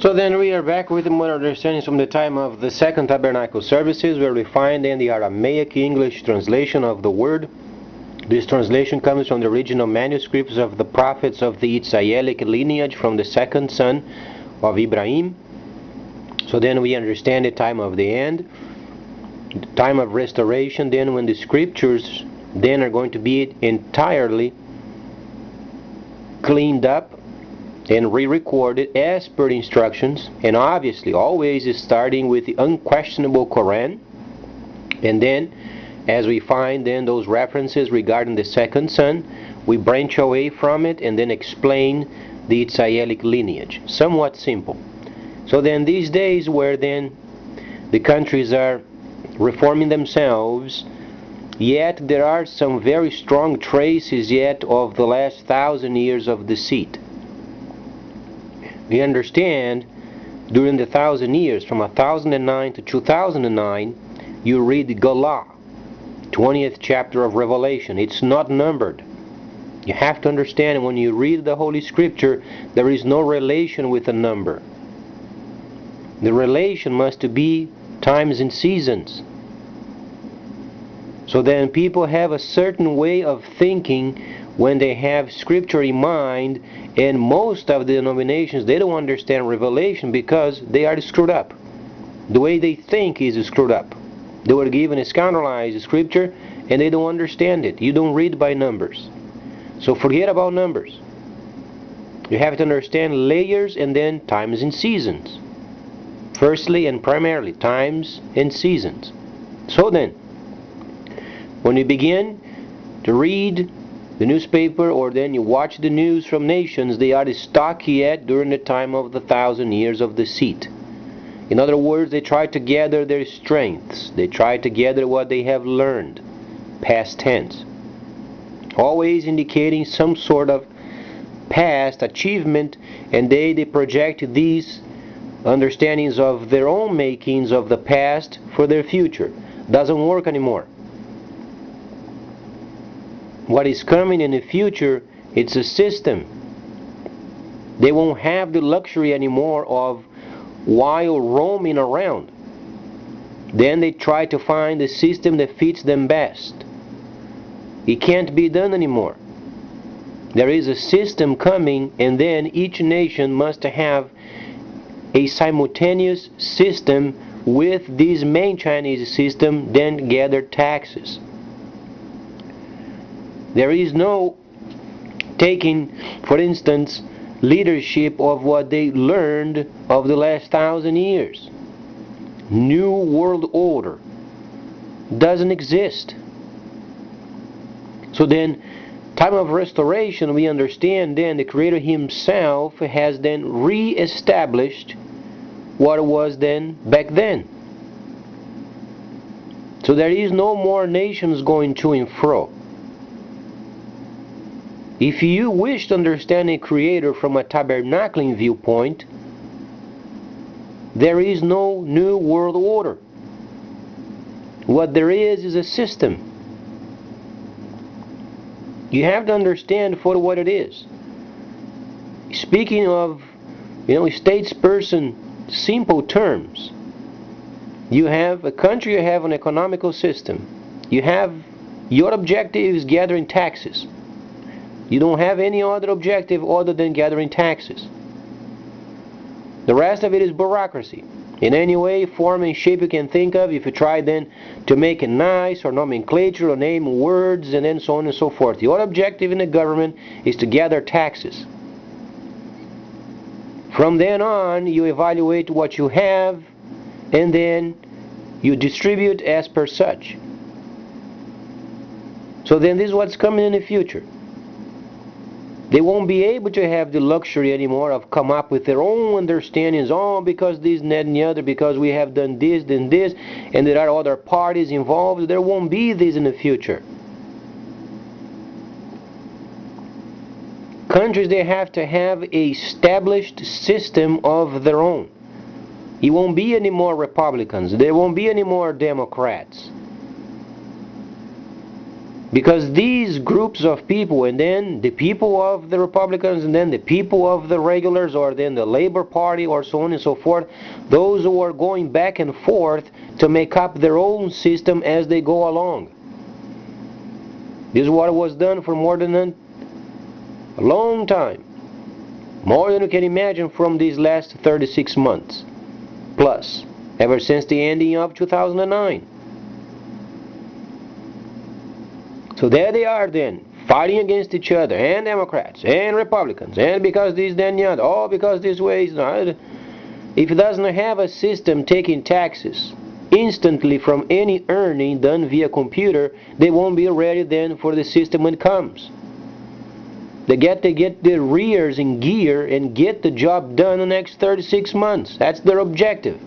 So then we are back with more understandings from the time of the Second Tabernacle services, where we find in the Aramaic English translation of the word. This translation comes from the original manuscripts of the prophets of the Israelic lineage from the second son of Ibrahim. So then we understand the time of the end, the time of restoration, then when the scriptures then are going to be entirely cleaned up and re-recorded as per instructions, and obviously always starting with the unquestionable Quran, and then as we find then those references regarding the second son, we branch away from it and then explain the Israelic lineage. Somewhat simple. So then these days where then the countries are reforming themselves, yet there are some very strong traces yet of the last 1,000 years of deceit. We understand during the 1,000 years, from 1009 to 2009, you read Galah, 20th chapter of Revelation. It's not numbered. You have to understand, when you read the Holy Scripture, there is no relation with a number. The relation must be times and seasons. So then people have a certain way of thinking when they have Scripture in mind, and most of the denominations, they don't understand Revelation because they are screwed up. The way they think is screwed up. They were given a scandalized Scripture and they don't understand it. You don't read by numbers. So forget about numbers. You have to understand layers and then times and seasons. Firstly and primarily, times and seasons. So then, when you begin to read the newspaper, or then you watch the news from nations, they are stuck yet during the time of the 1,000 years of deceit. In other words, they try to gather their strengths. They try to gather what they have learned, past tense, always indicating some sort of past achievement, and they project these understandings of their own makings of the past for their future. Doesn't work anymore. What is coming in the future, it's a system. They won't have the luxury anymore of while roaming around. Then they try to find the system that fits them best. It can't be done anymore. There is a system coming, and then each nation must have a simultaneous system with this main Chinese system, then gather taxes. There is no taking, for instance, leadership of what they learned of the last 1,000 years. New world order doesn't exist. So then, time of restoration, we understand then the Creator Himself has then re-established what was then back then. So there is no more nations going to and fro. If you wish to understand a Creator from a tabernacling viewpoint, there is no new world order. What there is a system. You have to understand for what it is. Speaking of, statesperson, simple terms. You have a country, you have an economical system. You have, your objective is gathering taxes. You don't have any other objective other than gathering taxes. The rest of it is bureaucracy. In any way, form, and shape you can think of, if you try then to make it nice, or nomenclature, or name words, and then so on and so forth. Your objective in the government is to gather taxes. From then on, you evaluate what you have, and then you distribute as per such. So then this is what's coming in the future. They won't be able to have the luxury anymore of come up with their own understandings. Oh, because this and that and the other, because we have done this, then this, and there are other parties involved. There won't be this in the future. Countries, they have to have a established system of their own. It won't be any more Republicans. There won't be any more Democrats. Because these groups of people, and then the people of the Republicans, and then the people of the regulars, or then the Labor Party, or so on and so forth, those who are going back and forth to make up their own system as they go along. This is what was done for more than a long time. More than you can imagine from these last 36 months. Plus, ever since the ending of 2009. So there they are then, fighting against each other, and Democrats, and Republicans, and because this, then the other, all because this way is not. If it doesn't have a system taking taxes instantly from any earning done via computer, they won't be ready then for the system when it comes. They get to get their rears in gear and get the job done in the next 36 months. That's their objective.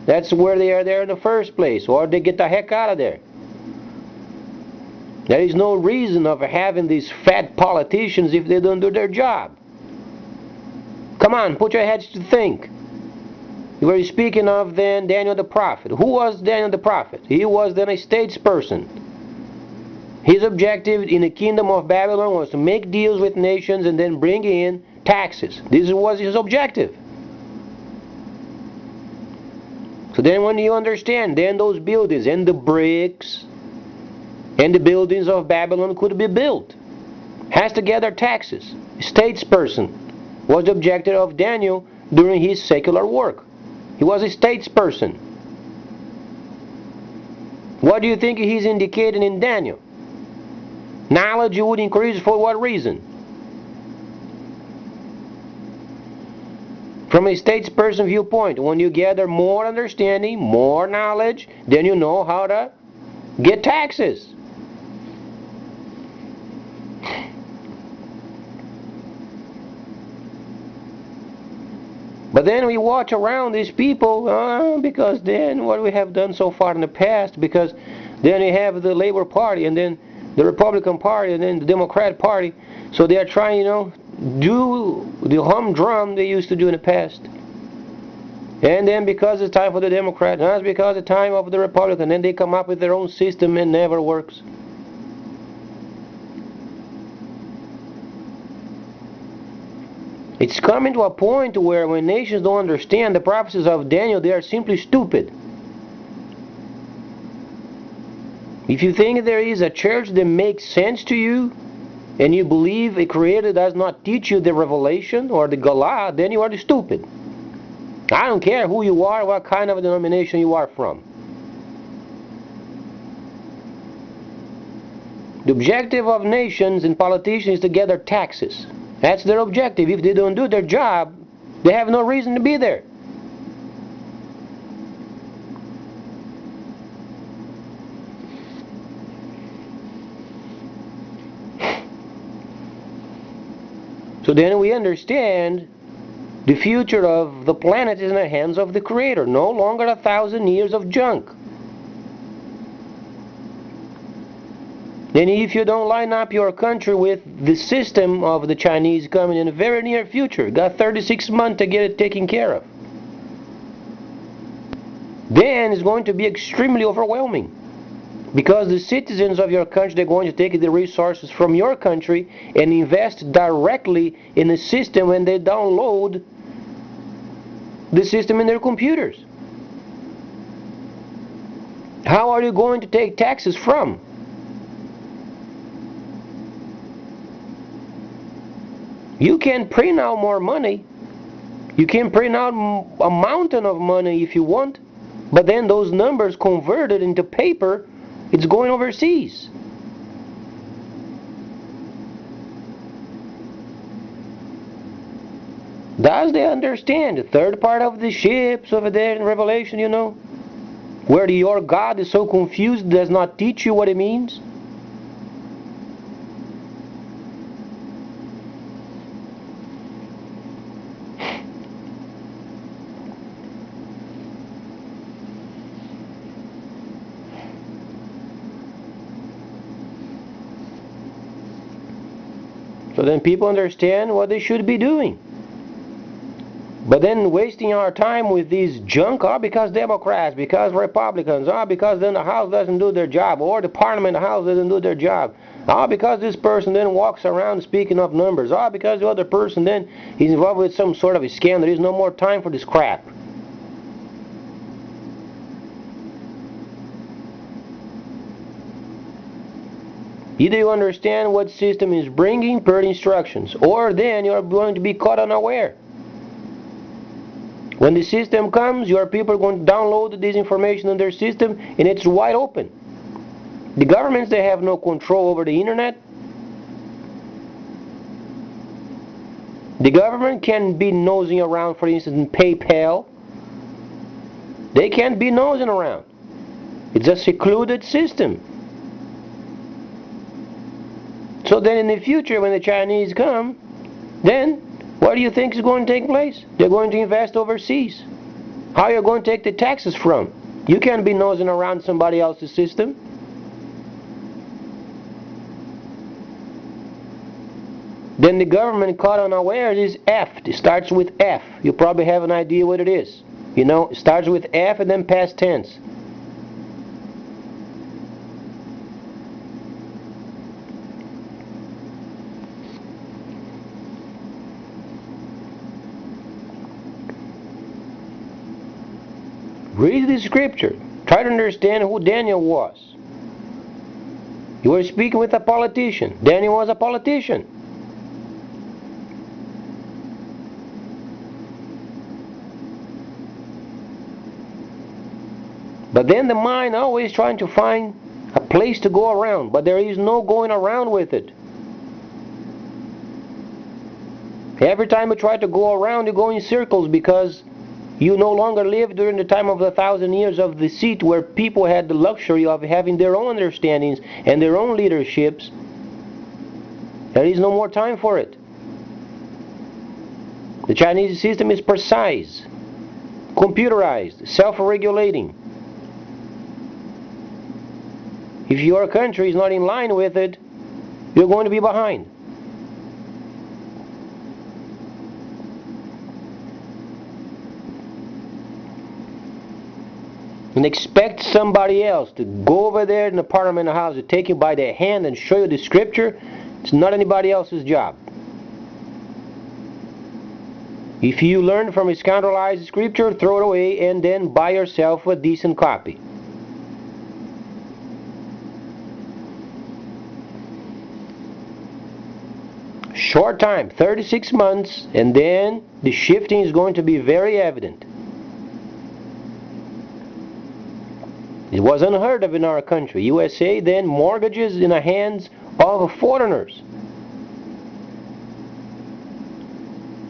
That's where they are there in the first place, or they get the heck out of there. There is no reason of having these fat politicians if they don't do their job. Come on, put your heads to think. You were speaking of then Daniel the prophet. Who was Daniel the prophet? He was then a statesperson. His objective in the kingdom of Babylon was to make deals with nations and then bring in taxes. This was his objective. So then when you understand, then those buildings and the bricks and the buildings of Babylon could be built. Has to gather taxes. Statesperson was the objective of Daniel during his secular work. He was a statesperson. What do you think he's indicating in Daniel? Knowledge would increase for what reason? From a statesperson viewpoint, when you gather more understanding, more knowledge, then you know how to get taxes. But then we watch around these people, because then what we have done so far in the past, because then you have the Labor Party, and then the Republican Party, and then the Democrat Party. So they are trying, do the humdrum they used to do in the past. And then because it's time for the Democrat, now it's because it's time of the Republican, then they come up with their own system and it never works. It's coming to a point where when nations don't understand the prophecies of Daniel, they are simply stupid. If you think there is a church that makes sense to you, and you believe a creator does not teach you the revelation or the Galah, then you are stupid. I don't care who you are, what kind of denomination you are from. The objective of nations and politicians is to gather taxes. That's their objective. If they don't do their job, they have no reason to be there. So then we understand the future of the planet is in the hands of the Creator. No longer 1,000 years of junk. Then if you don't line up your country with the system of the Chinese coming in the very near future, got 36 months to get it taken care of, then it's going to be extremely overwhelming. Because the citizens of your country, they're going to take the resources from your country and invest directly in the system when they download the system in their computers. How are you going to take taxes from? You can print out more money. You can print out a mountain of money if you want, but then those numbers converted into paper, it's going overseas. Does they understand the third part of the ships over there in Revelation, where your God is so confused, does not teach you what it means? So then people understand what they should be doing. But then wasting our time with these junk, because Democrats, because Republicans, because then the House doesn't do their job, or the Parliament, the House doesn't do their job, because this person then walks around speaking of numbers, because the other person then is involved with some sort of a scam. There is no more time for this crap. Either you understand what system is bringing per instructions, or then you are going to be caught unaware. When the system comes, your people are going to download this information on their system, and it's wide open. The governments, they have no control over the internet. The government can be nosing around, for instance, in PayPal. They can't be nosing around. It's a secluded system. So then in the future, when the Chinese come, then what do you think is going to take place? They're going to invest overseas. How are you going to take the taxes from? You can't be nosing around somebody else's system. Then the government caught unaware is F. It starts with F. You probably have an idea what it is. You know, it starts with F and then past tense. Read the scripture. Try to understand who Daniel was. You were speaking with a politician. Daniel was a politician. But then the mind always trying to find a place to go around, but there is no going around with it. Every time you try to go around, you go in circles, because you no longer live during the time of the 1,000 years of the seat, where people had the luxury of having their own understandings and their own leaderships. There is no more time for it. The Chinese system is precise, computerized, self-regulating. If your country is not in line with it, you're going to be behind. And expect somebody else to go over there in the Parliament House to take you by the hand and show you the scripture. It's not anybody else's job. If you learn from a scoundrelized scripture, throw it away and then buy yourself a decent copy. Short time, 36 months, and then the shifting is going to be very evident. It was unheard of in our country, USA, then mortgages in the hands of foreigners.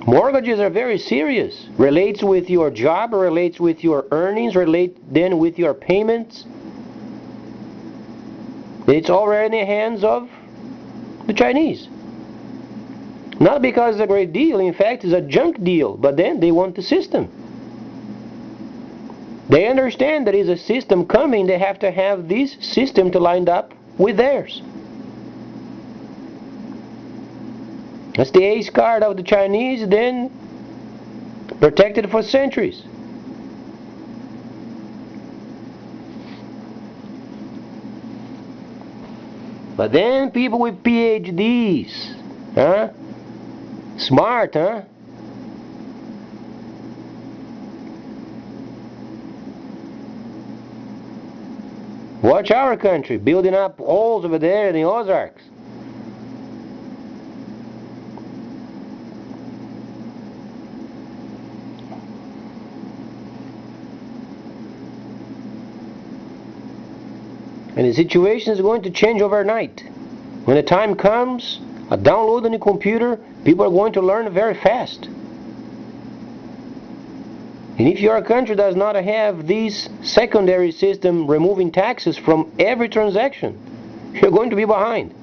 Mortgages are very serious. Relates with your job, relates with your earnings, relate then with your payments. It's already in the hands of the Chinese. Not because it's a great deal, in fact it's a junk deal, but then they want the system. They understand there is a system coming, they have to have this system to line up with theirs. That's the ace card of the Chinese, then protected for centuries. But then people with PhDs, huh? Smart, huh? Watch our country, building up holes over there in the Ozarks. And the situation is going to change overnight. When the time comes, a download on the computer, people are going to learn very fast. And if your country does not have this secondary system removing taxes from every transaction, you're going to be behind.